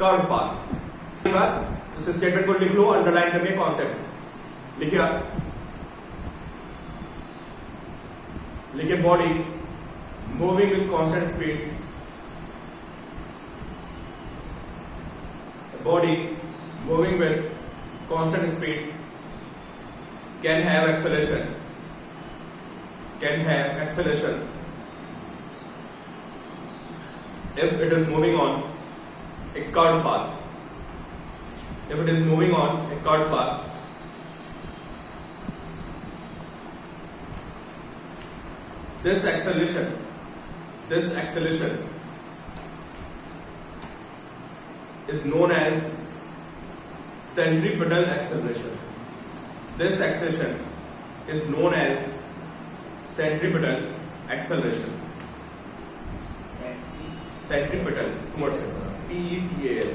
Curve path. उस statement को लिख लो अंडरलाइन करके कॉन्सेप्ट लिखिए। लिखिए body moving with constant speed, body moving with constant speed can have acceleration if it is moving on a curved path. If it is moving on a curved path, this acceleration is known as centripetal acceleration. This acceleration is known as centripetal acceleration. Centripetal, PETAL.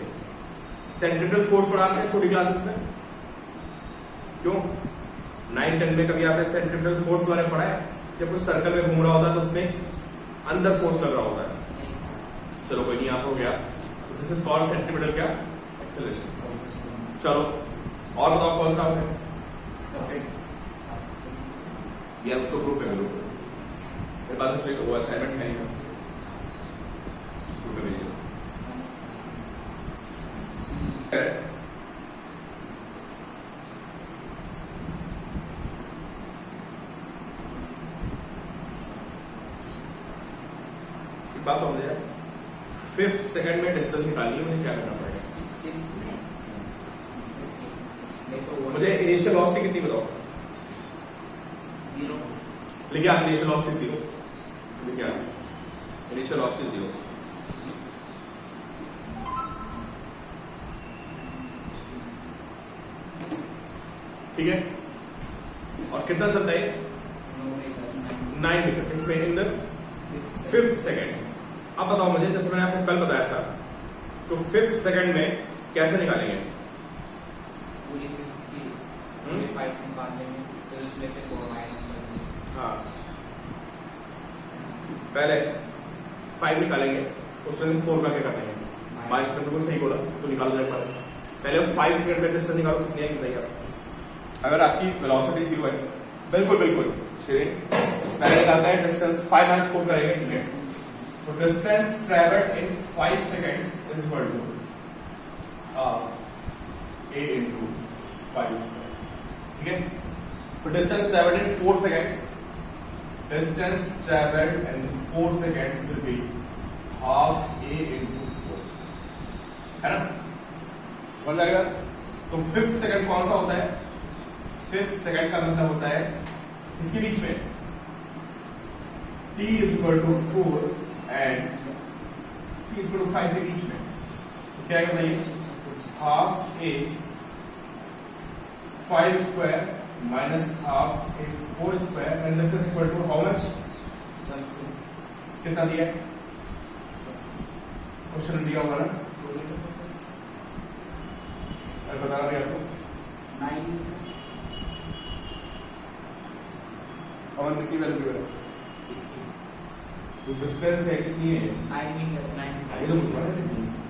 Centripetal force पढ़ाते हैं छोटी classes में, क्यों? 9-10 में कभी आपने centripetal force बारे में पढ़ा है? जब कुछ सर्कल में घूम रहा होता है तो उसमें अंदर फोर्स लग रहा होता है। चलो कोई नहीं, आप हो गया। दिस इज कॉल्ड सेंट्रिपिटल क्या? एक्सेलरेशन। चलो और बताओ कौन सा है? ये उसको प्रूफ कर लो। इसके बाद वो असाइनमेंट है बात हो जाए 5th सेकंड में डिस्टेंस निकालनी है, मुझे क्या करना पड़ेगा? मुझे इनिशियल वेलोसिटी कितनी बताओ? 0 लिखिए आप। इनिशियल वेलोसिटी 0 लिखिए आप। Initial velocity 0। ठीक है, और कितना चलता है? 9 मीटर। इसमें इन द 5th सेकंड। अब बताओ मुझे, जैसे मैंने आपको कल बताया था, तो 5th सेकंड में कैसे निकालेंगे? हाँ, पहले 5 निकालेंगे, उसमें 4 का क्या कर देंगे? माइनस में। तो सही बोला, तो निकाल दो एक बार। पहले 5 सेकंड में डिस्टेंस निकालो, कितनी है बताइए आप। अगर आपकी वेलोसिटी 0 है, बिल्कुल बिल्कुल श्रेणी, पहले निकालते हैं डिस्टेंस। 5 - 4 करेंगे। तो distance travelled in 5 seconds is equal to a into 5 square। ठीक है, तो distance travelled in 4 seconds, distance travelled in 4 seconds will be half a into 4 square, है ना? समझ आएगा? तो 5th सेकंड कौन सा होता है? 5th सेकंड का मतलब होता है इसके बीच में t is equal to 4 and t is equal to 5 के बीच में। तो क्या है बताइए? Half a 5 square minus half a 4 square and this is equal to how much? कितना दिया है? क्वेश्चन दिया होगा ना? अरे बताना भैया आपको। 9 और कितनी वैल्यू है? तो डिस्टेंस है कितनी है? 9 मीटर। 9 ये तो मुझे पता है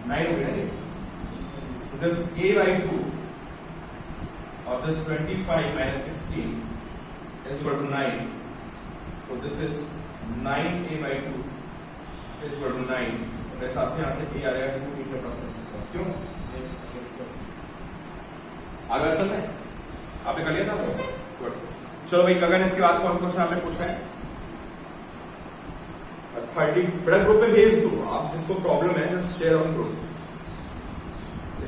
9 हो गया ना ये। So this a/2 of this 25 minus 16 is equal to 9. So this is 9a/2 is equal to 9. मेरे हिसाब से यहाँ से a आ जाएगा 2 मीटर पर सेकंड। क्यों? आगे असल में आपने कर लिया था वो? गुड। चलो भाई गगन, इसके बाद कौन सा क्वेश्चन आपने पूछा है? 30 बड़ा ग्रुप में भेज दो आप, जिसको प्रॉब्लम है just share on group,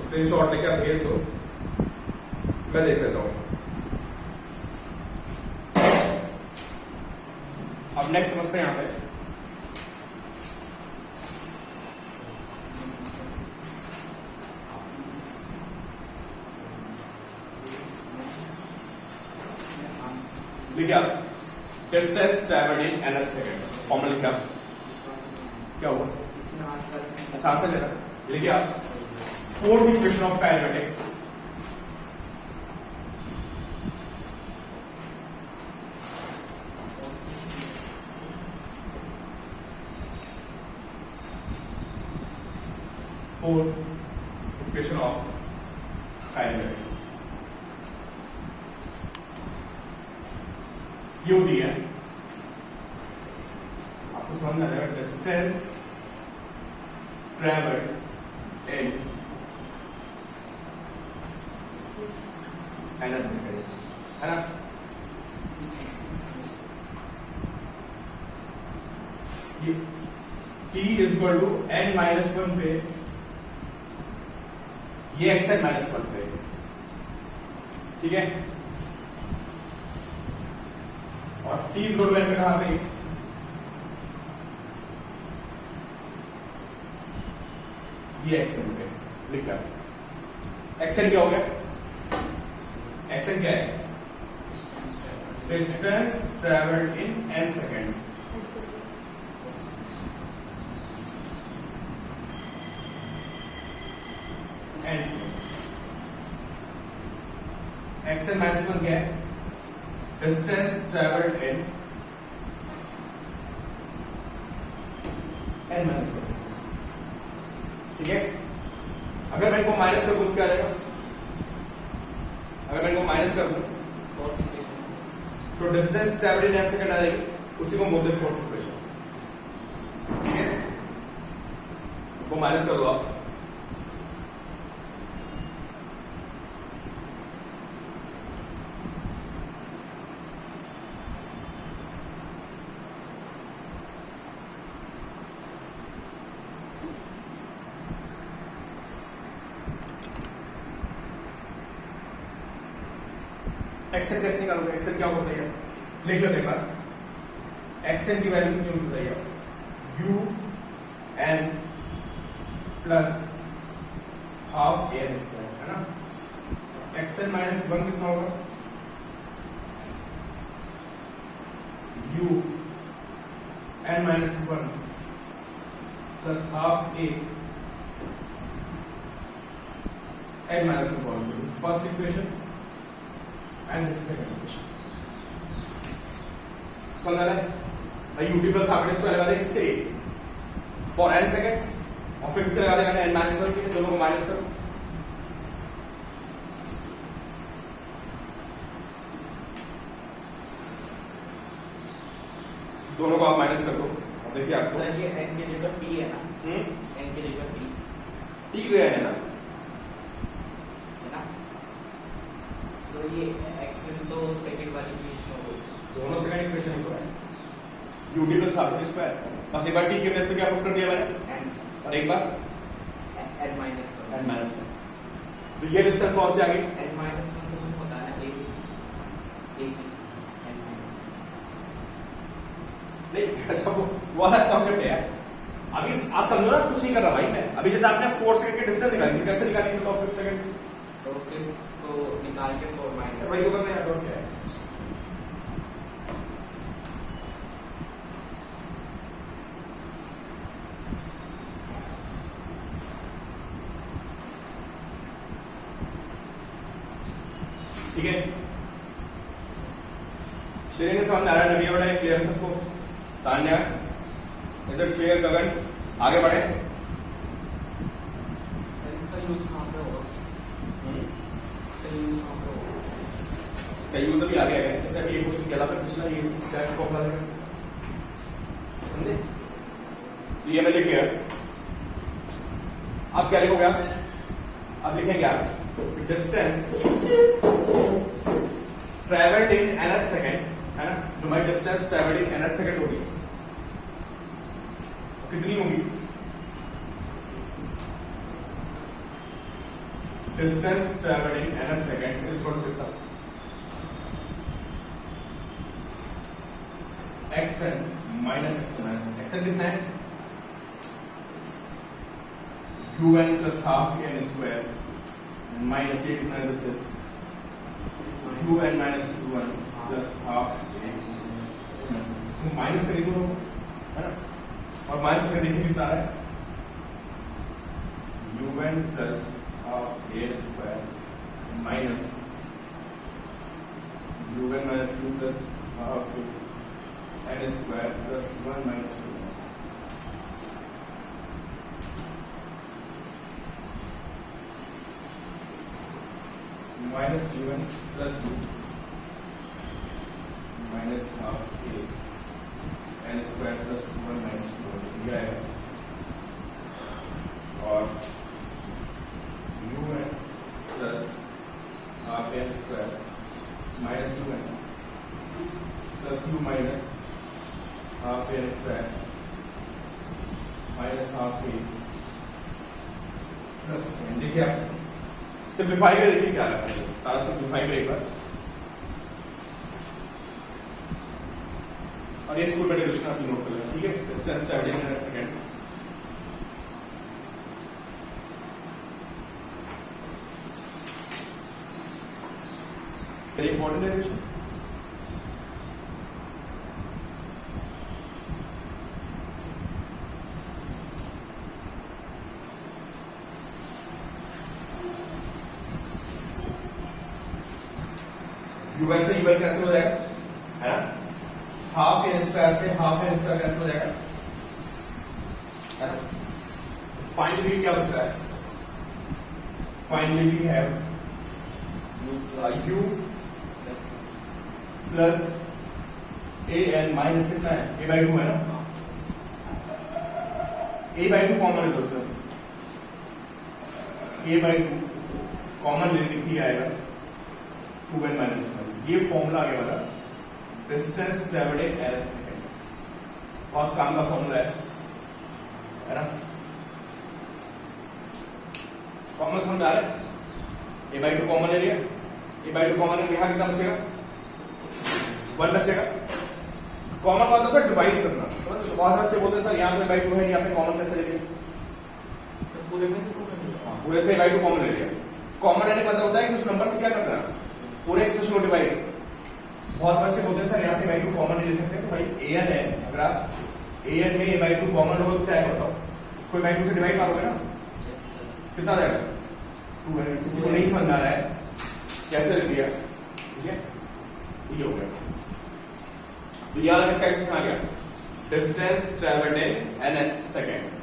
screenshot लेके आप भेज दो, मैं देख लेता हूं। अब नेक्स्ट समझते हैं यहाँ पे। लिखिए आप डिस्टेंस ट्रैवल्ड इन एनएल सेकंड। फॉर्मूला लिखिए आप। क्या हुआ? अच्छा आंसर लेना। लिखिए आप fourth equation of kinematics. Fourth equation of kinetics ये होती है, आपको समझ में आ जाएगा, डिस्टेंस ट्रेवल्ड इन एनर्जी सेकेंड, है ना। ये t is equal to n minus 1 पे, ये xn माइनस 1 पे, ठीक है। और t is equal to n पे कहां पे, ये xn पे लिखा है। xn क्या हो गया, xn क्या है, distance travelled in n seconds, xn minus 1 क्या है, distance travelled in n minus 1, ठीक है। अगर मैं इनको माइनस कर दूं क्या आ जाएगा, अगर मैं इनको माइनस कर दूं तो distance travelled in n second आ जाएगी, उसी को बोलते हैं फोर्थ इक्वेशन, ठीक है। वो माइनस कर दो आप, एक्सएन कैसे निकालोगे, एक्सएन क्या होता है लिख लो एक बार। एक्सएन की वैल्यू क्यों बताइए, u n plus half n square, है ना। एक्सएन माइनस 1 कितना होगा, u n minus 1 plus half a n minus 1, first equation and this is second equation. समझ आ रहा है, ut प्लस हाफ स्क्वायर लगा देंगे इससे फॉर n सेकंड्स, और फिर से लगा देंगे n माइनस 1 के, दोनों को माइनस करो, दोनों को आप माइनस कर दो। अब देखिए आपको सर ये n की जगह p है ना, n की जगह p गया है ना, तो ये एक्सन तो सेकंड वाली इक्वेशन हो गई, दोनों सेकंड इक्वेशन को है ut प्लस हाफ स्क्वायर, बस एक बार t के प्लेस पे क्या पुट कर दिया मैंने n और एक बार n माइनस n माइनस 1, तो ये डिस्टेंस कौन सी आ गई, n माइनस 1 तो उसको पता है एक n नहीं अच्छा वो वाला कॉन्सेप्ट है। अभी आप समझो ना, कुछ नहीं कर रहा भाई मैं, अभी जैसे आपने 4 सेकंड की डिस्टेंस निकाली थी, कैसे निकाली थी, तो 5 सेकंड तो फिर तो निकाल के 4 माइनस वही तो करना है, और क्या है। ठीक है, श्रेणी ने समझ में आ रहा है, नबिया बड़ा क्लियर सबको, तान्या इज इट क्लियर, गगन आगे बढ़े। सर इसका यूज कहां पे होगा, इसका यूज कहां पे होगा, इसका यूज अभी आगे आएगा, जैसे अभी ये क्वेश्चन किया था पिछला, ये स्टैक फॉर्मूला है, समझे, तो ये मैं लिख लिया। अब क्या लिखोगे आप, अब लिखेंगे आप distance travelled in nth second, है ना, जो हमारी distance travelled in nth second होगी, कितनी होगी, distance travelled in nth second is equal to xn minus xn कितना है, un plus half n square minus ये कितना है, this is un minus 1 plus half minus कर दो, है ना, और माइनस करके देखिए कितना आ रहा है, un plus half a square minus un minus 2 plus half n square plus 1 minus 2। 1 minus u1 plus u minus half a n square plus 1 minus 2 ये आएगा और un plus half n square minus un plus u minus half n square minus half a plus देखिए आप simplify कर देखिए क्या लगता है सारा सिंप्लीफाई कर एक बार और ये स्कूल में डेरिवेशन आप नोट कर लेना ठीक है distance travelling in second very important derivation u1 से u1 कैंसिल हो जाएगा है ना हाफ एन स्क्वायर से हाफ एन स्क्वायर कैंसिल हो जाएगा है ना फाइनली क्या बच रहा है finally we have u plus a n minus कितना है a बाई 2 है ना a बाई 2 कॉमन है दोस्तों a बाई 2 कॉमन लेने की आएगा 2n माइनस 1 ये फॉर्मूला आगे वाला distance travelled in an second बहुत काम का फॉर्मूला है ना कॉमन समझ आ रहा है ए बाई 2 कॉमन ले लिया ए बाई 2 कॉमन है यहाँ कितना बचेगा 1 बचेगा कॉमन का मतलब डिवाइड करना बहुत सारे बच्चे बोलते हैं सर यहाँ पे बाई 2 है यहाँ पे कॉमन कैसे ले लिया सर पूरे में से पूरे से बाई 2 कॉमन ले लिया कॉमन रहने का मतलब होता है कि उस नंबर से क्या करना है पूरे एक्सप्रेशन को डिवाइड बहुत बच्चे बोलते हैं सर यहाँ से बाई 2 कॉमन ले सकते हैं तो भाई an है अगर आप an में बाई 2 कॉमन हो तो क्या है बताओ उसको बाई 2 से डिवाइड मारोगे ना कितना आ जाएगा 2 है किसी को नहीं समझ आ रहा है कैसे लिख दिया ठीक है ये हो गया तो याद इसका एक्सप्रेशन आ गया distance travelled in an second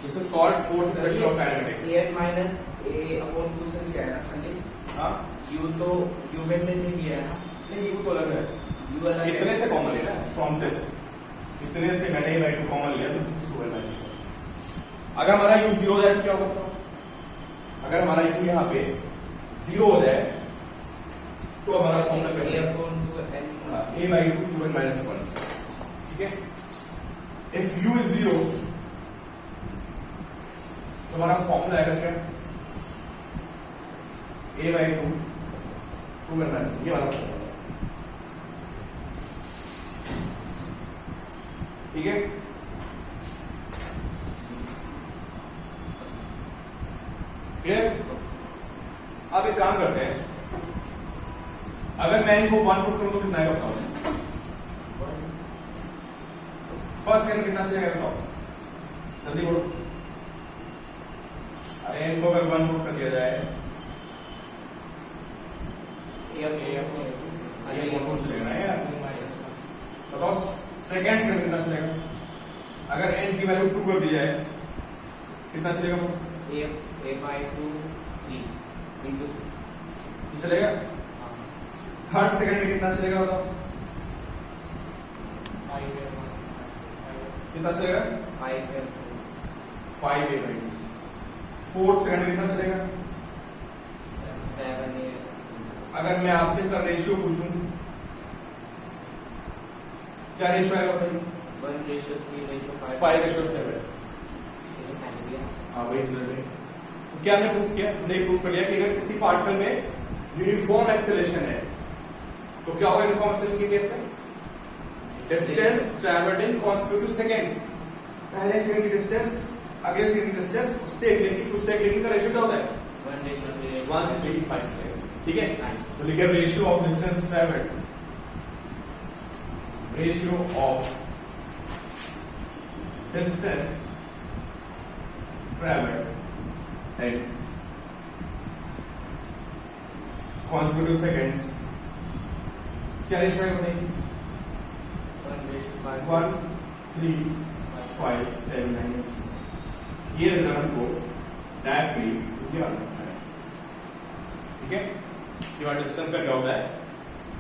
this is called fourth equation of kinetics an minus a upon 2 से क्या है ना सर हां u तो u में से नहीं किया है ना नहीं u तो अलग है u अलग है कितने से कॉमन लेना फ्रॉम दिस इतने से मैंने बाई 2 कॉमन लिया तो दिस 2 माइनस 1 अगर हमारा u 0 हो जाए तो क्या होगा अगर हमारा u यहाँ पे 0 हो जाए तो हमारा फॉर्मूला क्या a है upon 2n a by 2 2n minus 1 ठीक है if u is 0 तो हमारा फॉर्मूला आएगा क्या a by 2 2n minus 1 ये वाला फॉर्मूला ठीक है क्लियर अब एक काम करते हैं अगर मैं इनको 1 पुट करूं तो कितना आएगा बताओ फर्स्ट सेकंड कितना चाहिए बताओ जल्दी बोलो अरे इनको अगर 1 पुट कर दिया जाए ये 1 पुट चलेगा ना यार बताओ सेकंड सेकंड कितना चलेगा अगर n की वैल्यू 2 कर दी जाए कितना चलेगा a by 2 3 into चलेगा थर्ड सेकंड में कितना चलेगा बताओ कितना चलेगा 5 a by 2 फोर्थ सेकंड में कितना चलेगा 7 a अगर मैं आपसे इसका रेशियो पूछूं क्या रेशियो आएगा बताइए 1:3:5 5:7 हाँ वही रिजल्ट है तो क्या हमने प्रूफ किया हमने प्रूफ कर लिया कि अगर किसी पार्टिकल में यूनिफॉर्म एक्सेलरेशन है तो क्या होगा यूनिफॉर्म एक्सेलरेशन के केस में डिस्टेंस ट्रैवल्ड इन कॉन्सेक्यूटिव सेकंड्स पहले सेकंड की डिस्टेंस अगले सेकंड की डिस्टेंस उससे एक लेकिन का रेशियो क्या होता है 1:5 सेकंड ठीक है तो लिखिए ratio of distance travelled ratio of distance travelled in consecutive seconds क्या रेशियो है बताइए 1 3 5 7 9 ये रिजल्ट हमको डायरेक्टली क्या है डिस्टेंस का क्या होता है,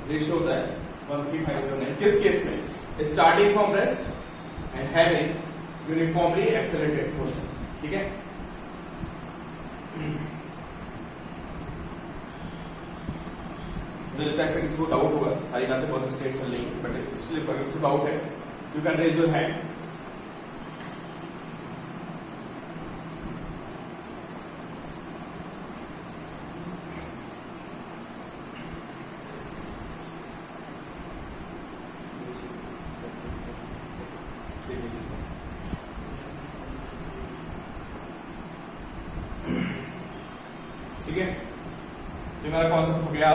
रेशियो होता है 13579। किस केस में, starting from rest and having uniformly accelerated motion. ठीक है, मुझे लगता है इसमें किसी को डाउट होगा, सारी बातें बहुत स्ट्रेट चल रही हैं, बट इसलिए अगर किसी को डाउट है you can raise your hand. ठीक है, ये मेरा कॉन्सेप्ट हो गया।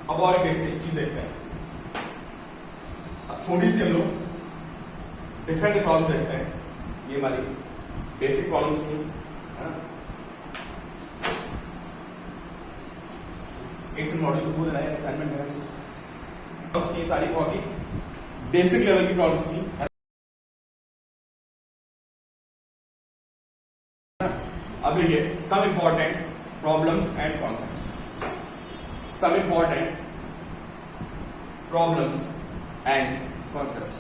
अब और एक देखते हैं, चीज देखते हैं। अब थोड़ी सी हम लोग डिफरेंट प्रॉब्लम देखते हैं। ये हमारी बेसिक प्रॉब्लम्स थी, है ना। एक से मॉड्यूल को बोल रहा है, असाइनमेंट है, उसकी सारी बहुत ही बेसिक लेवल की प्रॉब्लम्स थी। अब देखिए some important problems and concepts. Some important problems and concepts.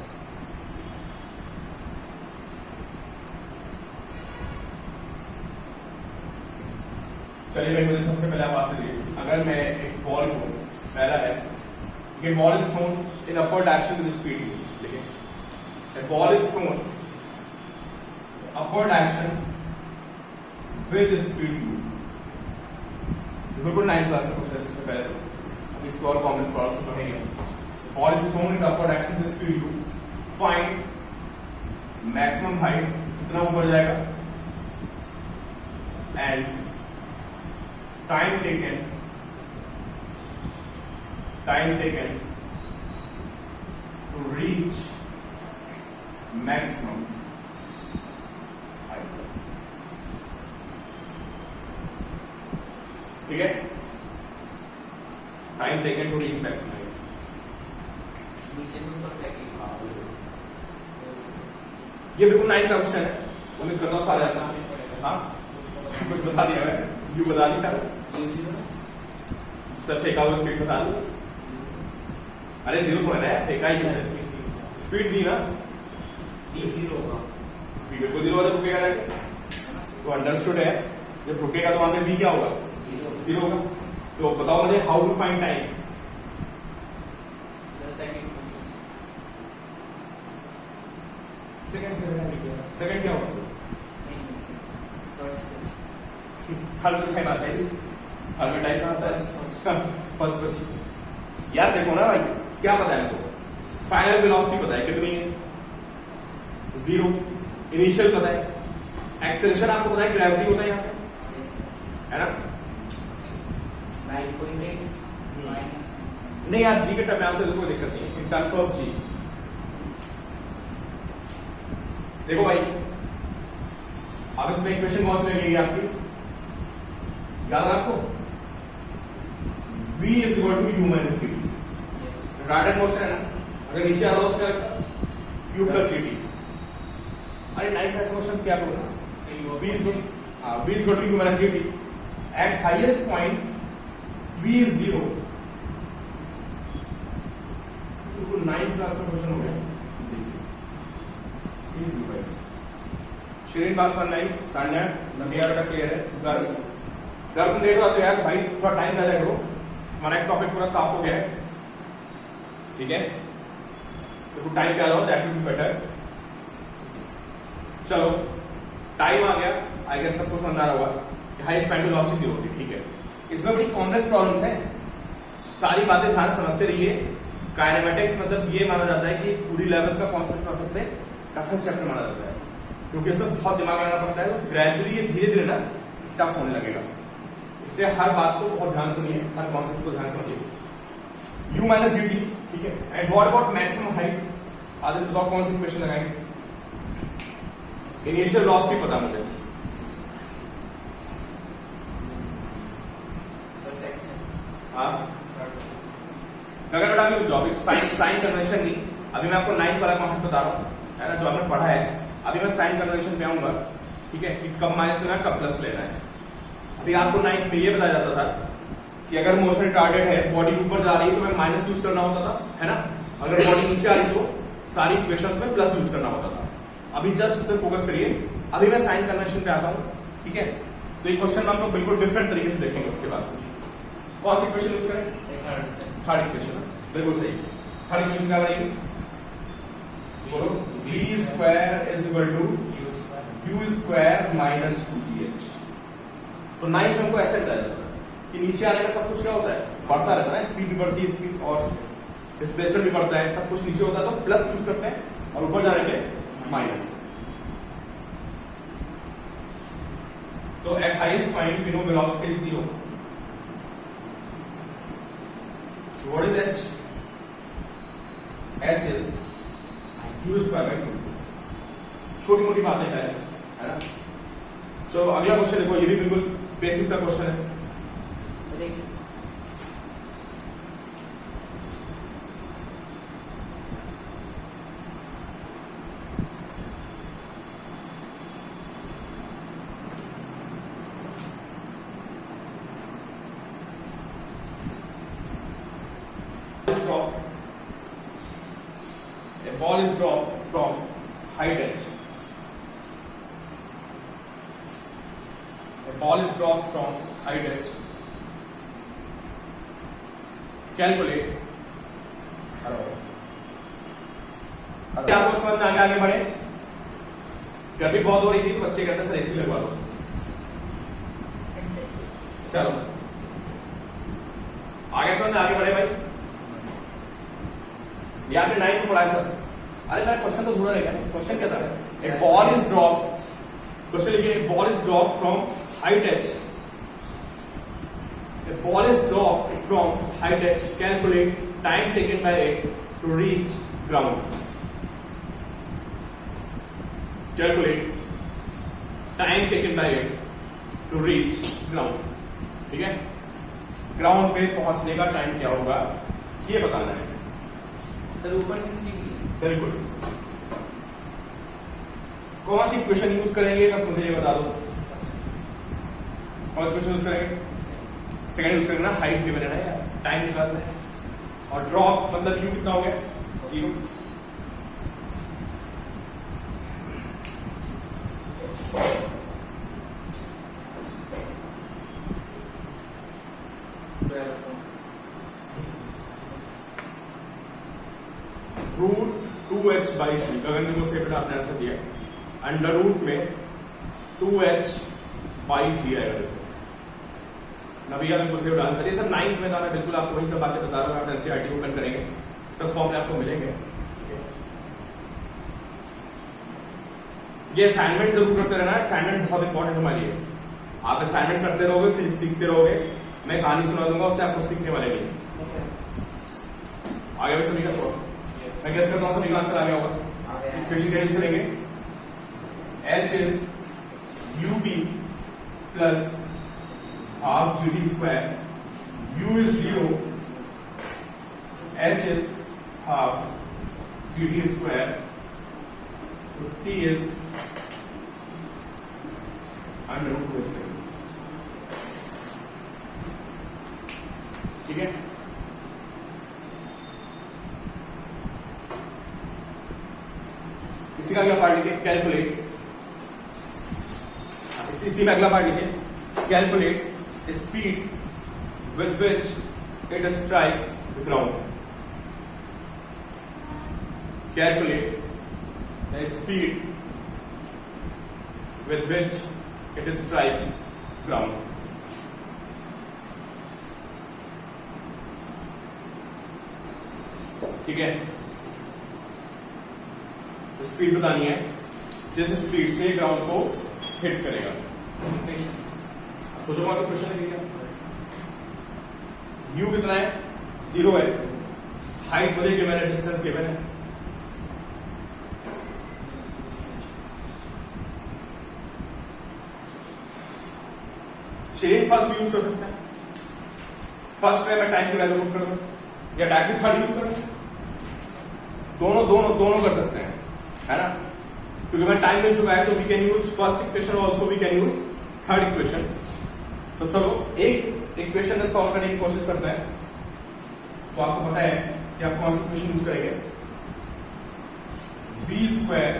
चलिए भाई, मुझे सबसे पहले आप आंसर दीजिए। अगर मैं एक बॉल को, पहला है कि ball is thrown in upward direction with speed u। देखिए, ball is throne upward direction with speed u। बिल्कुल 9th क्लास का क्वेश्चन है, सबसे पहले तो अब इसको और कॉम्प्लेक्स प्रॉब्लम पढ़ेंगे। Ball is thrown in upward direction with speed u, find maximum height कितना ऊपर जाएगा and time taken to reach maximum height। ठीक है, time taken to reach maximum height. नीचे से ऊपर फेंकेंगे। ये बिल्कुल 9th का क्वेश्चन है, उम्मीद करता हूँ सारे आंसर। हाँ, कुछ बता दिया मैं, यू बता दी था बस, सब फेंका हुआ स्पीड बता दो। अरे जीरो तो है ना, फेंका ही स्पीड दी ना, जीरो होगा। स्पीड को जीरो वाला रुकेगा जाके, तो अंडरस्टूड है। जब रुकेगा तो वहां पे बी क्या होगा, जीरो होगा। तो बताओ मुझे how to find time. Second क्या होगा, थर्ड में टाइम आता है, थर्ड में टाइम आता है फर्स्ट बची। यार देखो ना भाई, क्या पता है हमको, फाइनल वेलोसिटी पता है कितनी है, जीरो। इनिशियल पता है, एक्सेलरेशन आपको पता है, ग्रेविटी होता है यहाँ पे, है ना। 9.8 नहीं यार, जी के टर्म में से कोई दिक्कत नहीं है, इन टर्म्स ऑफ जी। देखो भाई, अब इसमें इक्वेशन कौन सी लगेगी आपकी, याद है आपको, v is equal to u minus dt। Retarded motion है ना, अगर नीचे आ रहा हो तो क्या लगता है, u प्लस dt। अरे 9th क्लास मोशन क्या होगा, v is equal to u minus dt at highest point v is 0। तो 9th क्लास का क्वेश्चन हो गया। श्रीन क्लास 19 तान्या नदिया का क्लियर है। गर्भ तुम देख रहे हो तो यार भाई थोड़ा टाइम लगा करो, हमारा एक टॉपिक पूरा साफ हो गया है। ठीक है, तो टाइम क्या लो, दैट विल बी बेटर। चलो टाइम आ गया, आई गेस सबको समझ आ रहा होगा कि हाई स्पैन वेलोसिटी होती है। ठीक है, इसमें बड़ी कॉम्प्लेक्स प्रॉब्लम्स हैं, सारी बातें ध्यान समझते रहिए। काइनेमेटिक्स मतलब ये माना जाता है कि पूरी लेवल का कॉन्सेप्ट सबसे टफेस्ट चैप्टर माना जाता है, क्योंकि इसमें बहुत दिमाग लगाना पड़ता है। तो ग्रेजुअली ये धीरे धीरे ना टफ होने लगेगा, इसलिए हर बात को बहुत ध्यान सुनिए, हर कॉन्सेप्ट को ध्यान समझिए। u माइनस dt, ठीक है। And what about maximum height, आगे बताओ कौन सी इक्वेशन लगाएंगे। इनिशियल वेलोसिटी पता मुझे, हाँ अगर बेटा अभी जो साइन कन्वेंशन नहीं, अभी मैं आपको 9th वाला कॉन्सेप्ट बता रहा हूँ, है ना, जो आपने पढ़ा है। अभी मैं साइन कन्वेंशन पे आऊंगा, ठीक है, कि कब माइनस लेना है कब प्लस लेना है। अभी आपको 9th में ये बताया जाता था कि अगर मोशन रिटार्डेड है, बॉडी ऊपर जा रही है तो मैं माइनस यूज करना होता था, है ना। अगर बॉडी नीचे आ रही तो सारी इक्वेशंस में प्लस यूज करना होता था। अभी जस्ट उस पर फोकस करिए। अभी मैं साइन कन्वेंशन पे आता हूँ, ठीक है। तो ये क्वेश्चन में हम लोग बिल्कुल डिफरेंट तरीके से देखेंगे। उसके बाद कौन सी इक्वेशन यूज करें? थर्ड इक्वेशन, बिल्कुल सही। थर्ड इक्वेशन क्या बनेगी? बोलो, v square is equal to u square minus 2th। तो 9 में हमको ऐसे बताया जाता है कि नीचे आने का सब कुछ क्या होता है, बढ़ता रहता है, स्पीड भी बढ़ती है, स्पीड और डिस्प्लेसमेंट भी बढ़ता है, सब कुछ नीचे होता है तो प्लस यूज करते हैं और ऊपर जाने पे माइनस। तो at highest point we know velocity is 0। What is h? h is u square by 2। छोटी मोटी बातें है ना। चलो अगला क्वेश्चन देखो, ये भी बिल्कुल बेसिक सा क्वेश्चन है। A ball is dropped from height h. A ball is dropped from height h. Calculate. आपको समझ में आगे बढ़े। गर्मी बहुत हो रही थी तो बच्चे कहते हैं सर एसी लगवा दो। चलो आगे समझ में आगे बढ़े भाई। ये आपने 9 में पढ़ा है सर। अरे मेरा क्वेश्चन तो पूरा रहेगा। क्वेश्चन क्या था? A ball is drop, question लिखिए, a ball is drop from height h. A ball is drop from height h. Calculate time taken by it to reach ground. Calculate time taken by it to reach ground. ठीक है, ground पे पहुंचने का time क्या होगा ये बताना है सर। ऊपर से नीचे बिल्कुल। कौन सी इक्वेशन यूज करेंगे बस मुझे ये बता दो। कौन सी इक्वेशन यूज करेंगे? सेकंड यूज करेंगे ना, हाइट गिवन है ना यार, टाइम निकालना है। और ड्रॉप मतलब यू कितना हो गया? 0। रूट 2h बाई 3 गगन को स्टेटमेंट आपने आंसर दिया। अंडर रूट में 2h बाई 3 आएगा। नबिया बिल्कुल सही आंसर। ये सब 9th में था, मैं बिल्कुल आपको वही सब बातें बता रहा हूँ। आप एनसीईआरटी ओपन करेंगे, सब फॉर्म में आपको मिलेंगे। ये असाइनमेंट जरूर करते रहना। असाइनमेंट बहुत इंपॉर्टेंट हमारे लिए। आप असाइनमेंट करते रहोगे फिर सीखते रहोगे। मैं कहानी सुना दूंगा, उससे आपको सीखने वाले नहीं। आगे भी सभी का थोड़ा मैं कैसे करता हूँ, सभी का आंसर आ गया होगा। इक्वेशन क्या यूज करेंगे? h is ub plus half gd square. u is 0, h is half gd square, तो t is under root 2h। ठीक है, इसी का अगला पार्ट लिखे, कैलकुलेट। इसी में अगला पार्ट लिखे, calculate speed with which it strikes the ground. Calculate the speed with which it strikes ground. ठीक है, स्पीड बतानी है जिस स्पीड से ग्राउंड को हिट करेगा। तो जो हमारा क्वेश्चन है क्या, u कितना है? 0 है। हाइट मुझे गिवन है, डिस्टेंस गिवन है। शेयरिंग फर्स्ट भी यूज कर सकते हैं। फर्स्ट में मैं टाइम की वैल्यू पुट कर दूं या डायरेक्टली थर्ड यूज करूं, दोनों कर सकते हैं, है ना। क्योंकि मैं टाइम मिल चुका है तो we can use first equation, also we can use third equation. तो चलो एक इक्वेशन में सॉल्व करने की कोशिश करते हैं। तो आपको पता है कि आप कौन सी इक्वेशन यूज करेंगे, b square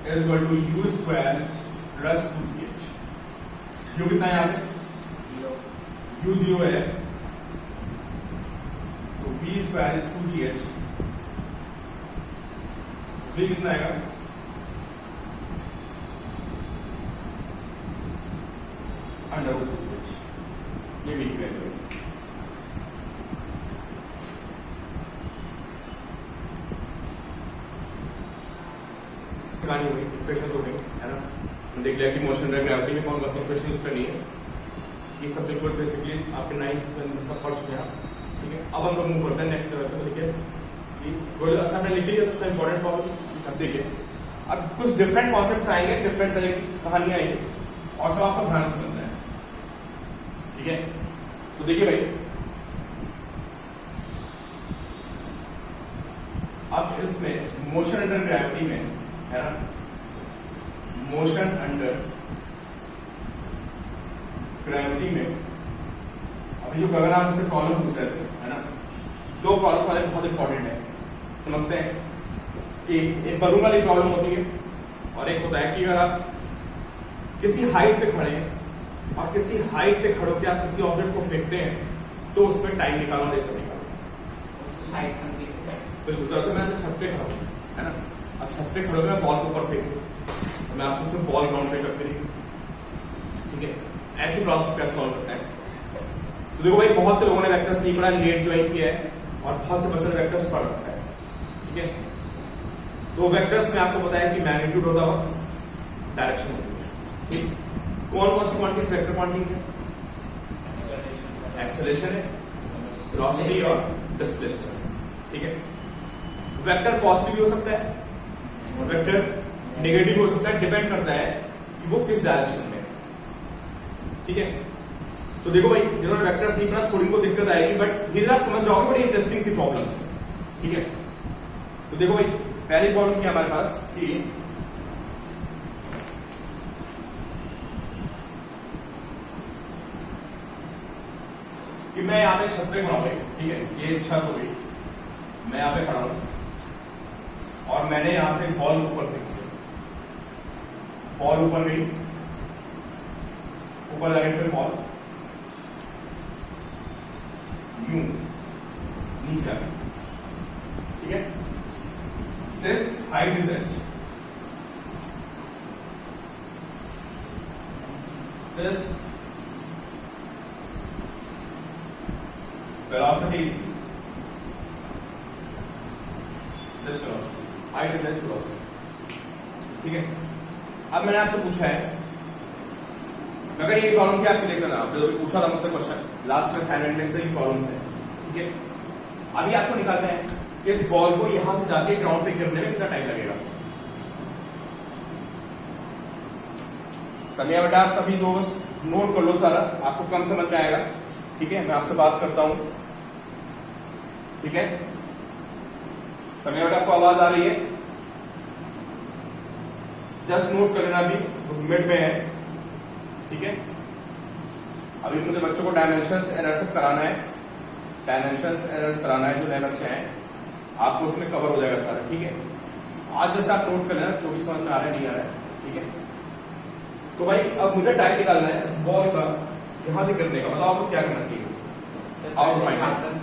is equal to u square plus 2ph। U कितना है यहाँ पे, यू 0 है, तो B square is 2ph। B कितना आएगा, अंडर रूट 2ph। ये भी वैल्यू है। कहानी हुई, इक्वेशंस हो गई है ना। हम देख लिया कि मोशन अंडर ग्रेविटी में कौन कौन सी इक्वेशन यूज करनी है। ये सब बिल्कुल बेसिकली आपके 9th में सब पढ़ चुके हैं आप, ठीक है। अब हम लोग मूव करते हैं नेक्स्ट लेवल पे। देखिए कि अच्छा हमने लिख लिया तो इंपॉर्टेंट प्रॉब्लम। अब देखिए अब कुछ डिफरेंट कॉन्सेप्ट्स आएंगे, डिफरेंट तरह की कहानियां आएंगी और सब आपको ध्यान से समझना है, ठीक है। तो देखिए भाई, अब इसमें मोशन अंडर ग्रेविटी में है ना, मोशन अंडर ग्रेविटी में अभी जो गगनयान से प्रॉब्लम पूछ रहे थे है ना, दो प्रॉब्लम वाले बहुत इंपॉर्टेंट है, समझते हैं कि एक बलून वाली प्रॉब्लम होती है और एक होता है कि अगर आप किसी हाइट पे खड़े हैं और किसी हाइट पे खड़े होकर आप किसी ऑब्जेक्ट को फेंकते हैं तो उसमें टाइम निकालो और ऐसा निकालो। बिल्कुल, जैसे मैं छत पे खड़ा हूँ है ना, अब छत पे खड़े मैं बॉल को ऊपर फेंकूं, मैं आपको बॉल ग्राउंड पे करते रही, ठीक है। ऐसी प्रॉब्लम कैसे सॉल्व करते हैं। तो देखो भाई, बहुत से लोगों ने वेक्टर्स नहीं पढ़ा, लेट ज्वाइन किया है और बहुत से बच्चों ने वेक्टर्स पढ़ रखा है, ठीक है। तो वेक्टर्स में आपको पता है कि मैग्नीट्यूड होता है, डायरेक्शन होती है, ठीक। कौन कौन सी क्वांटिटीज वेक्टर क्वांटिटीज है, एक्सेलरेशन है, वेलोसिटी और डिस्प्लेसमेंट, ठीक है। वेक्टर पॉजिटिव भी हो सकता है, वेक्टर नेगेटिव हो सकता है, डिपेंड करता है कि वो किस डायरेक्शन में, ठीक है। तो देखो भाई, जिन्होंने वेक्टर्स नहीं पढ़ा थोड़ी को दिक्कत आएगी, बट ये आप समझ जाओगे, बड़ी इंटरेस्टिंग सी प्रॉब्लम है, ठीक है। तो देखो भाई, पहली प्रॉब्लम क्या हमारे पास कि मैं यहाँ पे छत पे खड़ा हूं, ठीक है, ये छत हो गई, मैं यहाँ पे खड़ा हूं और मैंने यहां से बॉल ऊपर फेंकी, बॉल ऊपर गई, ऊपर जाके फिर बॉल यूं नीचे आ गई, ठीक है। This height is H, this velocity is this velocity, height is h velocity, ठीक है। अब मैंने आपसे पूछा है, अगर ये प्रॉब्लम क्या आपको देख लेना, आपने जो पूछा था मुझसे क्वेश्चन लास्ट में असाइनमेंट में से प्रॉब्लम है, ठीक है। अभी आपको निकालना है कि इस बॉल को यहां से जाके ग्राउंड पे गिरने में कितना टाइम लगेगा। समय बेटा आप कभी तो बस नोट कर लो सारा, आपको कम समझ में आएगा, ठीक है। मैं आपसे बात करता हूं, ठीक है। समय बेटा आपको आवाज आ रही है, जस्ट नोट कर लेना, अभी मिनट में है, ठीक है। अभी मुझे बच्चों को डायमेंशंस एरर्स कराना है, डायमेंशंस एरर्स कराना है, जो नए बच्चे हैं आपको उसमें कवर हो जाएगा सारा, ठीक है। आज जस्ट आप नोट कर लेना जो भी समझ में आ रहा है नहीं आ रहा है, ठीक है। तो भाई अब मुझे टाइम निकालना है इस बॉल का यहां से करने का, बताओ आपको क्या करना चाहिए।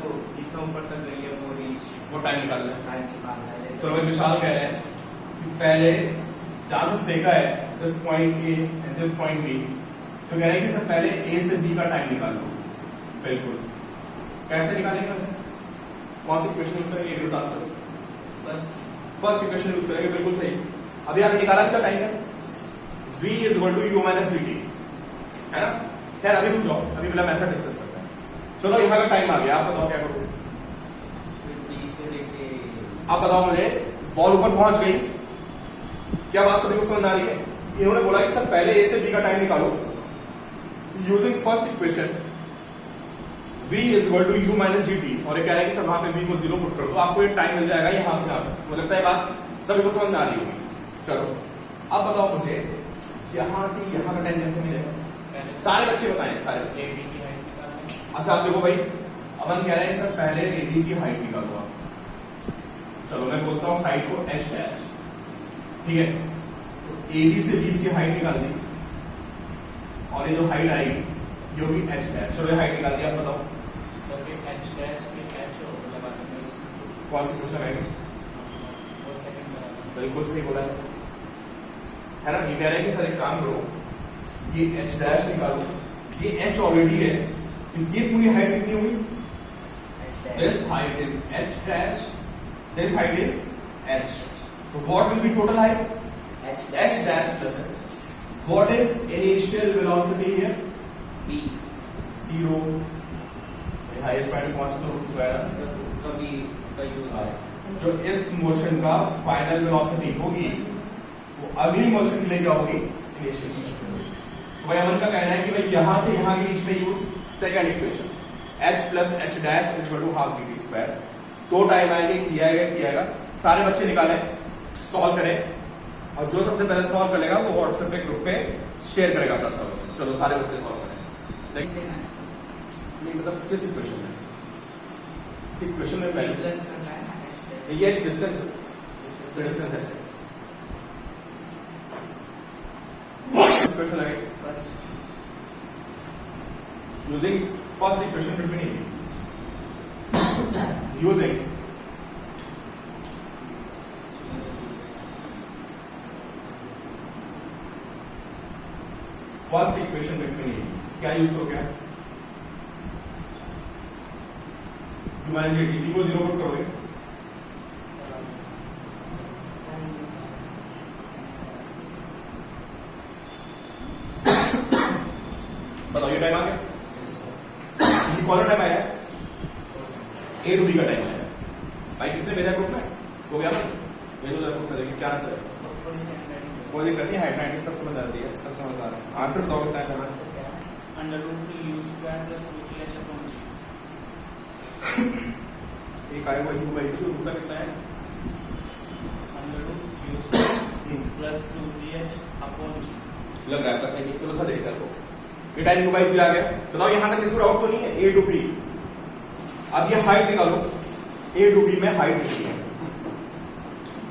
तो जितना ऊपर तक गई है वो रीच, वो टाइम निकालना है, टाइम निकालना है। चलो भाई विशाल कह रहे हैं कि पहले जहां से फेंका है this point A and this point B, तो कह रहे हैं कि सर पहले ए से बी का टाइम निकाल लो। बिल्कुल, कैसे निकालेंगे वैसे, कौन सी इक्वेशन यूज करेंगे, ये बता दो। फर्स्ट इक्वेशन यूज करेंगे, बिल्कुल सही। अभी आपने निकाला कितना टाइम है, v is equal to u minus vt, है ना। खैर अभी रुक जाओ, अभी मेरा मेथड डिस्कस करते हैं। चलो यहाँ का टाइम आ गया, आप बताओ क्या करोगे। आप बताओ मुझे, बॉल ऊपर पहुंच गई, क्या बात सभी को समझ आ रही है। इन्होंने बोला कि सर पहले ए से बी का टाइम निकालो using first equation v is equal to u minus dt, और ये कह रहे हैं कि सर वहां पे v को 0 पुट कर दो, आपको एक टाइम मिल जाएगा यहां से। आप मुझे लगता है बात सभी को समझ में आ रही होगी। चलो अब बताओ मुझे, यहां से यहां का टाइम कैसे मिलेगा, सारे बच्चे बताएं, सारे बच्चे। अच्छा आप देखो भाई, अपन कह रहे हैं सर पहले एबी की हाइट निकालो आप। चलो मैं बोलता हूँ साइड को एच डैश, ठीक है। तो एबी से बीच की हाइट निकाल दी और ये जो हाइट आएगी ये होगी एच डैश। चलो ये हाइट निकाल दी, आप बताओ तो फिर एच डैश फिर एच लगा देंगे उसको, कौन सी कुछ लगाएंगे? वो सेकंड लगा देंगे। बिल्कुल सही बोला है ना। ये कह रहे हैं कि सर एक काम करो, ये एच डैश निकालो, ये एच ऑलरेडी है, ये पूरी हाइट कितनी होगी? This height is h dash, this height is h. So what will be total height? H H dash plus h. What is initial velocity here? B, 0. Highest point पहुंच तो हो चुका है ना। सर उसका भी उसका यूज है। जो इस मोशन का फाइनल वेलोसिटी होगी वो अगली मोशन के लिए क्या होगी? इनिशियल। तो भाई अमन का कहना है कि भाई यहां से यहां के बीच में use second equation h plus h dash is equal to half d t square. दो टाइम आएंगे, किया सारे बच्चे निकालें, सॉल्व करें और जो सबसे पहले सॉल्व करेगा वो व्हाट्सएप पे ग्रुप पे शेयर करेगा अपना सॉल्यूशन। चलो सारे बच्चे सॉल्व करें। देखिए नहीं मतलब किस इक्वेशन में? इस इक्वेशन में वैल्यू प्लस करना है ना एच डैश। ये डिस्टेंस है इक्वेशन लगे first using first equation between using first equation between क्या यूज हो गया? डी को 0 पुट करोगे बताओ ये टाइम आ गया, कौन सा टाइम आया? ए टू बी का टाइम आया। भाई किसने भेजा ग्रुप में? हो गया ना, भेजो ग्रुप में। देखिए क्या आंसर है, कोई दिक्कत नहीं, हाइट 90 सब समझ आती है, सब समझ आ रहा है। आंसर बताओ कितना है? आंसर क्या है? एक आएगा यू बाई सी, उसका कितना है? लग रहा है आपका सही। चलो सर देखते हैं, ये टाइम यू बाई सी आ गया। बताओ यहां तक किसी डाउट तो नहीं है? A to B. अब ये हाइट निकालो, ए टू बी में हाइट कितनी है?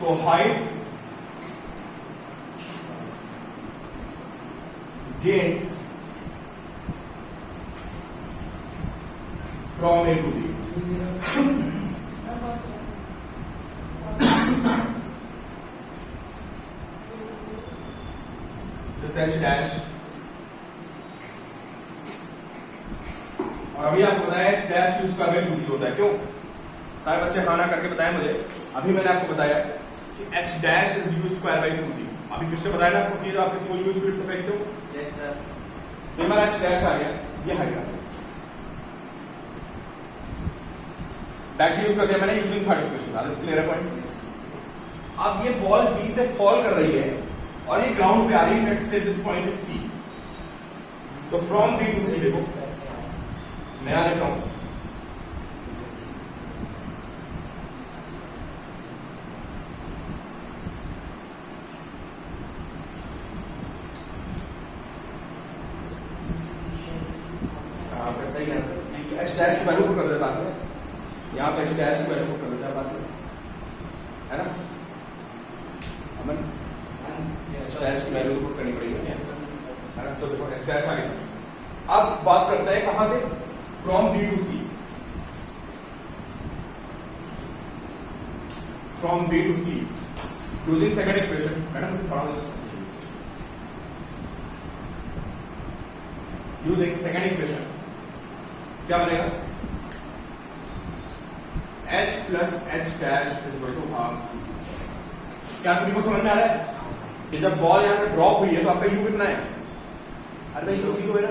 तो height gain from A to B this h dash. और अभी आपको बताया एच डैश यूज का वैल्यू होता है। क्यों? सारे बच्चे हाँ ना करके बताए मुझे। अभी मैंने आपको बताया कि H dash is you square by 2g। अभी किससे बताया ना आपको कि आप किसी को यूज स्पीड से फेंकते हो? Yes sir. तो हमारा एच डैश आ गया, ये हाइट आ गया। डायरेक्टली यूज कर दिया मैंने यूजिंग थर्ड इक्वेशन। क्लियर है पॉइंट? अब ये बॉल बी से फॉल कर रही है और ये ग्राउंड पे आ रही है। Let's say this point is सी। तो फ्रॉम बी टू सी, देखो नया लिखता हूं, आपका सही आंसर एच डैश की वैल्यू पुट कर देता है। यहाँ पे एच डैश की वैल्यू पुट कर देता है बाद में, है ना अमन? एच डैश की वैल्यू पुट करनी पड़ेगी, है ना? तो देखो एच डैश आ गया। अब बात करते हैं कहां से? From B to C. From B to C using second equation. Madam using second equation क्या बनेगा? h plus h dash is equal to half. क्या सभी को समझ में आ रहा है कि जब बॉल यहां पे ड्रॉप हुई है तो आपका यू कितना है? अरे भाई जीरो है ना,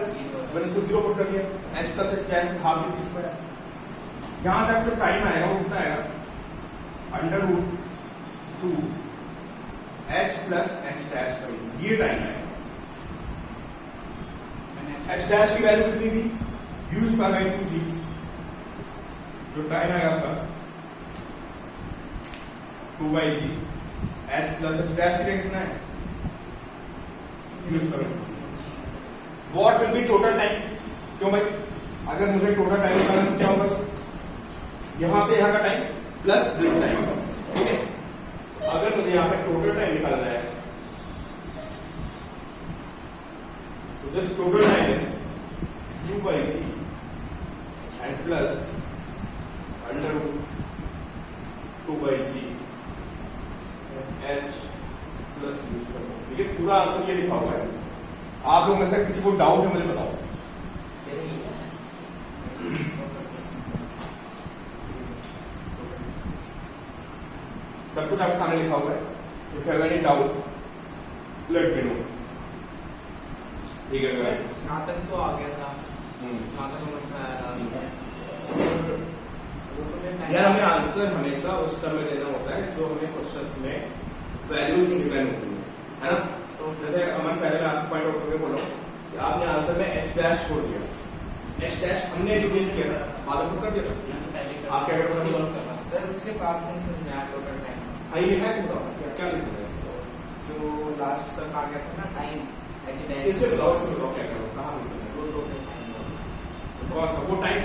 मैंने तो जीरो पुट कर दिया। H plus h dash half d t square. यहां से आपको टाइम आएगा वो कितना आएगा? Under root 2 h plus h dash का ये टाइम आएगा। एच डैश की वैल्यू कितनी थी? You square by 2g। जो टाइम आएगा आपका 2/g। H plus h dash की कितना है? You square. What will be total time? क्यों भाई? अगर मुझे टोटल टाइम निकालना है तो क्या होगा, यहां से यहां का टाइम प्लस दिस टाइम, ठीक है। अगर मुझे यहाँ पे टोटल टाइम निकालना है तो this total time is u by g and plus under 2 by g h plus u square. ये पूरा आंसर ये लिखा हुआ है। आप लोग में से किसी को डाउट है मुझे बताओ। सब कुछ आपके सामने लिखा हुआ है। If you have any doubt let me know, ठीक है। यहाँ तक तो आ गया था, जहाँ तक समझ में आया था। यार हमें आंसर हमेशा उस टर्म में देना होता है जो हमें क्वेश्चंस में वैल्यूज डिपेंड होती है ना। तो जैसे अमन पहले मैं आपको पॉइंट आउट करके बोला कि आपने आंसर में h डैश छोड़ दिया, h डैश हमने रिप्लेस किया था, बाद में कर दिया था। आप क्या करते सर उसके बाद से नया टोटल टाइम, हाँ ये है बताओ क्या क्या लिख रहे हैं, जो लास्ट तक आ गया था ना टाइम, इसमें बताओ, इसमें बताओ क्या करो, कहाँ लिख सकते वो टोटल टाइम, कौन सा वो टाइम,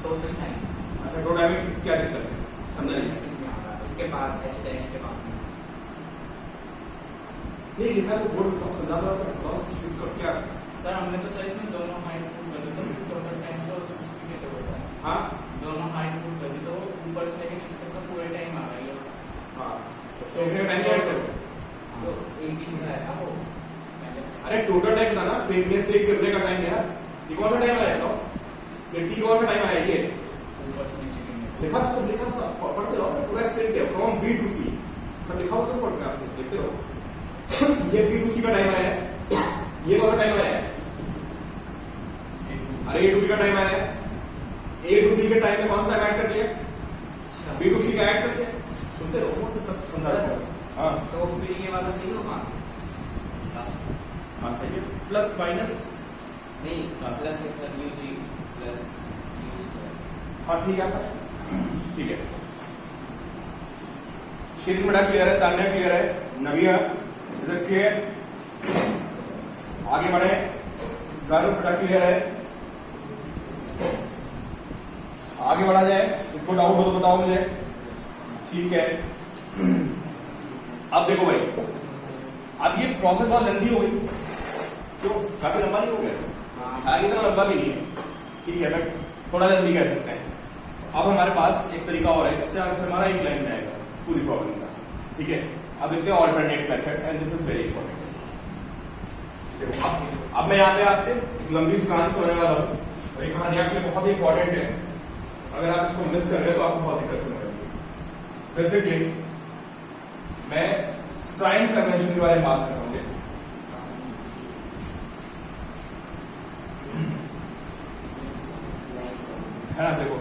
टोटल टाइम। अच्छा टोटल टाइम में क्या दिक्कत है समझा नहीं। उसके बाद h डैश के बाद नहीं लिखा तो बोर्ड बताओ, समझा दो बताओ इसका क्या। सर हमने तो सर इसमें दोनों हाइट पुट कर दी, तो टोटल टाइम तो उसकी क्या होता है। हाँ दोनों हाइट पुट कर दी तो ऊपर से लेके नीचे तक का पूरा टाइम आ गया। हाँ तो फिर टाइम ऐड करो, तो एक ही है ना वो। अरे टोटल टाइम था ना, फेकनेस से गिरने का टाइम यार, ये कौन सा टाइम आया तो ये टी कौन सा टाइम आया, ये ऊपर से नीचे गिरने लिखा सब पढ़ते रहो, पूरा एक्सप्लेन किया फ्रॉम बी टू सी, सब लिखा होता है पढ़ के आप देखते रहो। ये बी टू सी का टाइम आया है, ये कौन सा टाइम आया है, अरे ए टू बी का टाइम आया है, ए टू बी के टाइम में कौन सा टाइम ऐड कर दिया, बी टू सी का ऐड कर दिया, सुनते रहो सब समझा रहे हो। हाँ तो फिर ये वाला सही होगा। हाँ सही है, प्लस माइनस नहीं प्लस है sir, u g plus u square. हाँ ठीक है ठीक है। श्री बड़ा क्लियर है, तान्या क्लियर है, नविया इज इट क्लियर, आगे बढ़े, गर्व बड़ा क्लियर है, आगे बढ़ा जाए, इसको डाउट हो तो बताओ मुझे, ठीक है। अब देखो भाई, अब ये प्रोसेस बहुत लंबी हो गई, क्यों काफी लंबा नहीं हो गया, आगे इतना लंबा भी नहीं है, ठीक है, बट थोड़ा जल्दी कह सकते हैं। अब हमारे पास एक तरीका और है जिससे आंसर हमारा एक लाइन में आएगा इस पूरी प्रॉब्लम का, ठीक है। अब देखते हैं alternate method and this is very important. देखो अब मैं यहाँ पे आपसे एक लंबी सी कहानी सुनाने वाला हूँ, और ये कहानी आपके लिए बहुत ही इंपॉर्टेंट है, अगर आप इसको मिस कर रहे हो तो आपको बहुत दिक्कत होने वाली है। बेसिकली मैं साइन कन्वेंशन के बारे में बात कर रहा हूँ, है ना। देखो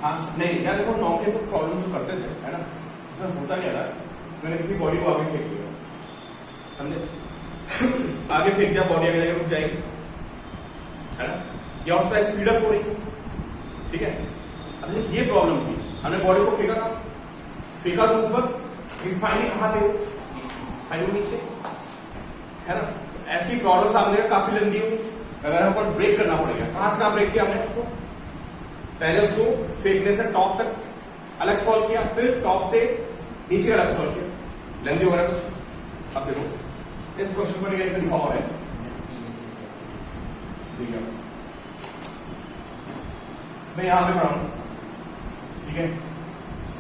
हाँ नहीं यार, देखो नौके तो प्रॉब्लम जो करते थे, है ना, उसमें होता क्या था, मैंने किसी बॉडी को आगे फेंक दिया, समझे, आगे फेंक दिया, बॉडी आगे जाके रुक जाएगी, है ना, या उसका स्पीड अप हो रही, ठीक है। अब ये प्रॉब्लम थी, हमने बॉडी को फेंका तो ऊपर, फाइनली कहाँ पे, फाइनली नीचे, है ना। ऐसी प्रॉब्लम आपने काफी लंबी हो, अगर हमको ब्रेक करना पड़ेगा, कहां से कहां ब्रेक किया हमने उसको, पहले उसको फेंकने से टॉप तक अलग सॉल्व किया, फिर टॉप से नीचे अलग सॉल्व किया, लेंदी वगैरह कुछ। अब देखो इस क्वेश्चन पर ये लिखा हुआ है, ठीक है, मैं यहां पे पढ़ाऊं, ठीक है,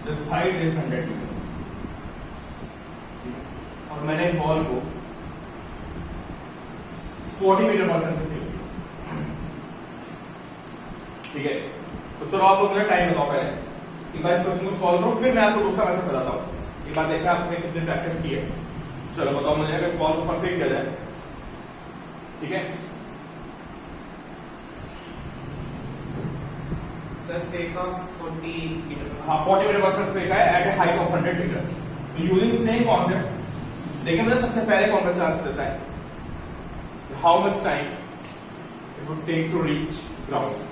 द साइड इज 100 मीटर, और मैंने बॉल को 40 मीटर पर सेकंड से फेंक दिया, ठीक है। तो चलो आप लोग मुझे टाइम बताओ पहले, एक बार इस क्वेश्चन को सॉल्व करो, फिर मैं आपको दूसरा मेथड बताता हूँ। एक बार देखा आपने कितने प्रैक्टिस की है, चलो बताओ मुझे, अगर इस बॉल को परफेक्ट किया जाए, ठीक है। सर फेंका 40 मीटर, हाँ 40 मीटर पर सेकंड फेंका है at a height of 100 metre. तो यूजिंग सेम कॉन्सेप्ट, देखिए मुझे सबसे पहले कौन सा चांस देता है, how much time it would take to reach ground.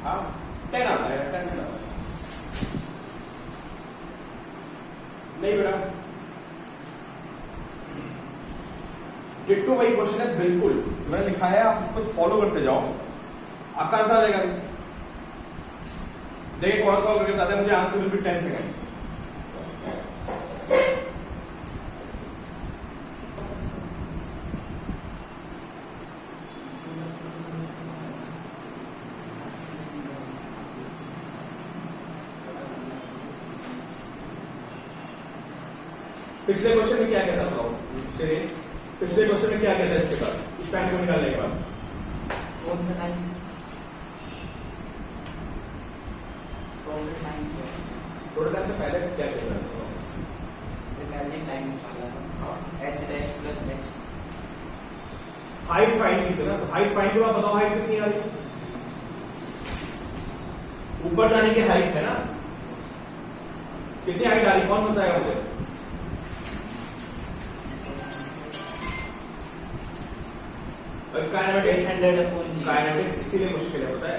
हाँ 10 आता है, 10 मिनट आता है, वही क्वेश्चन है बिल्कुल जो मैंने लिखा है, आप उसको फॉलो करते जाओ, आपका आंसर आ जाएगा। देखिए कौन सॉल्व करके बताते हैं मुझे, आंसर विल बी 10 सेकंड्स। पिछले क्वेश्चन में क्या कहता था चलिए, पिछले क्वेश्चन में क्या कहता है इसके बाद, इस टाइम को निकालने के बाद कौन सा टाइम? टोटल टाइम थोड़ा टाइम से पहले क्या कहता है? पहले टाइम निकाला था h dash plus h। Height find की ना, तो हाइट फाइंड के बाद बताओ हाइट कितनी आ रही है? ऊपर जाने की हाइट है ना, कितनी हाइट आ रही है कौन बताएगा मुझे? काइनेटिक्स इसीलिए मुश्किल है पता है,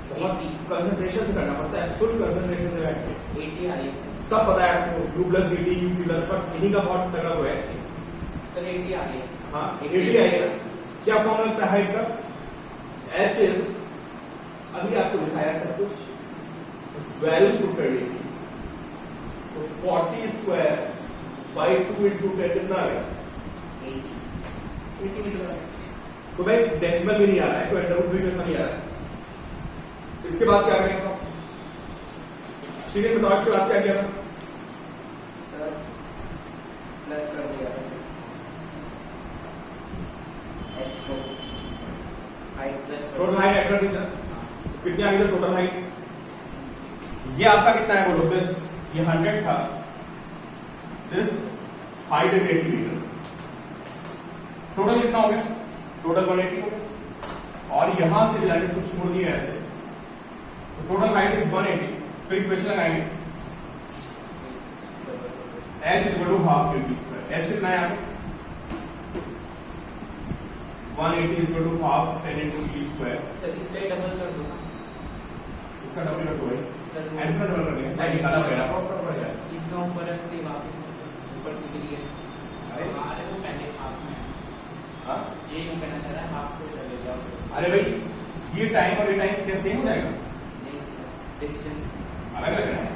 बहुत कंसंट्रेशन से करना पड़ता है, फुल कंसंट्रेशन से बैठ के 80 आ रही है सब पता है आपको, U plus VT U plus, पर इन्हीं का बहुत तगड़ा वो है सर। 80 आ रही है। हाँ 80 आएगा। क्या फॉर्मूला लगता है हाइट का? H इज, अभी आपको दिखाया सब कुछ, वैल्यूज पुट कर ली, तो 40 स्क्वायर बाई 2 इंटू 10 कितना आ गया? 80 मीटर। तो भाई डेसिमल भी नहीं आ रहा है, कोई अंडर रूट भी कैसा नहीं आ रहा है। इसके बाद क्या करेंगे? श्रीन बताओ इसके बाद क्या किया था? सर प्लस कर दिया h को height plus total height add कर दी था, कितनी आ गई था टोटल हाइट? ये आपका कितना है बोलो? दिस ये 100 था, this height is 80 metre, total कितना हो गया? टोटल 180 हो गया, और यहां से जाके स्विच मोड़ दिया ऐसे, तो टोटल हाइट इज 180। फिर इक्वेशन लगाएंगे h equal to half q square. h कितना है यहाँ पे? 180 equal to half 10 into q square. Sir इसका डबल कर दो ना। इसका डबल कर दो भाई, सर ऐसे का डबल कर देंगे, नहीं निकालना पड़ेगा प्रॉपर पड़ेगा। जितना ऊपर है उतनी वापस ऊपर से गिरी है। अरे हमारे वो पहले हाफ में हाँ ये यूं कहना चाह रहा है, हाफ को ले जाओ। अरे भाई ये टाइम और ये टाइम क्या सेम हो जाएगा? नहीं सर, डिस्टेंस अलग अलग है।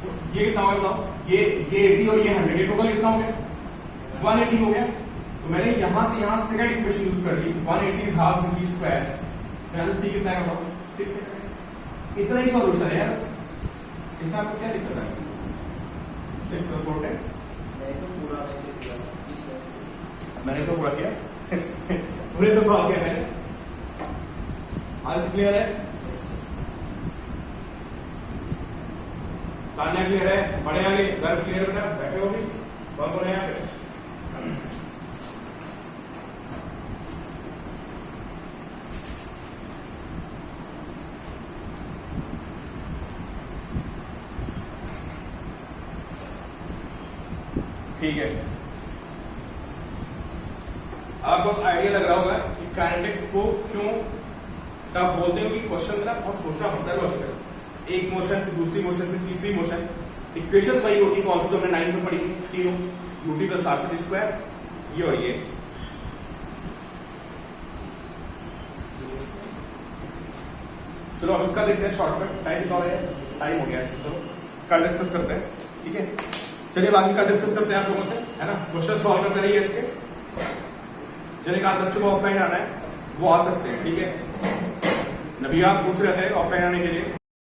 तो ये कितना हो गया? ये 80 और ये 100, ये टोटल कितना हो गया? 180 हो गया। तो मैंने यहां से सेकंड इक्वेशन यूज कर ली, 180 इज हाफ q स्क्वायर, फिर t कितना है बताओ? 6 सेकंड। इतना ही सॉल्यूशन है यार, इसमें आपको क्या दिक्कत है? 6 + 4 10। मैं तो पूरा वैसे किया इसमें। मैंने तो पूरा किया पूरे तो सॉल्व किया मैंने। आज क्लियर है? तान्या क्लियर है? बड़े आगे घर क्लियर बेटा, बैठे हो भी कौन कौन है यहाँ पे? ठीक है, आपको आइडिया लग रहा होगा कि काइनेटिक्स को क्यों टफ बोलते हैं, क्योंकि क्वेश्चन में ना बहुत सोचना पड़ता है लॉजिकल, एक मोशन फिर दूसरी मोशन फिर तीसरी मोशन। इक्वेशन वही होती कौन सी जो हमने 9 में पढ़ी थी, तीनों ut प्लस r स्क्वायर, ये और ये। चलो अब इसका देखते हैं शॉर्टकट, टाइम कम है, टाइम हो गया है, चलो कल डिस्कस करते हैं। ठीक है, चलिए बाकी का डिस्कस करते हैं आप लोगों से, है ना। क्वेश्चन सॉल्व करते रहिए इसके, जिन्हें कहा बच्चों को ऑफलाइन आना है वो आ सकते हैं। ठीक है, नबी आप पूछ रहे थे ऑफलाइन आने के लिए।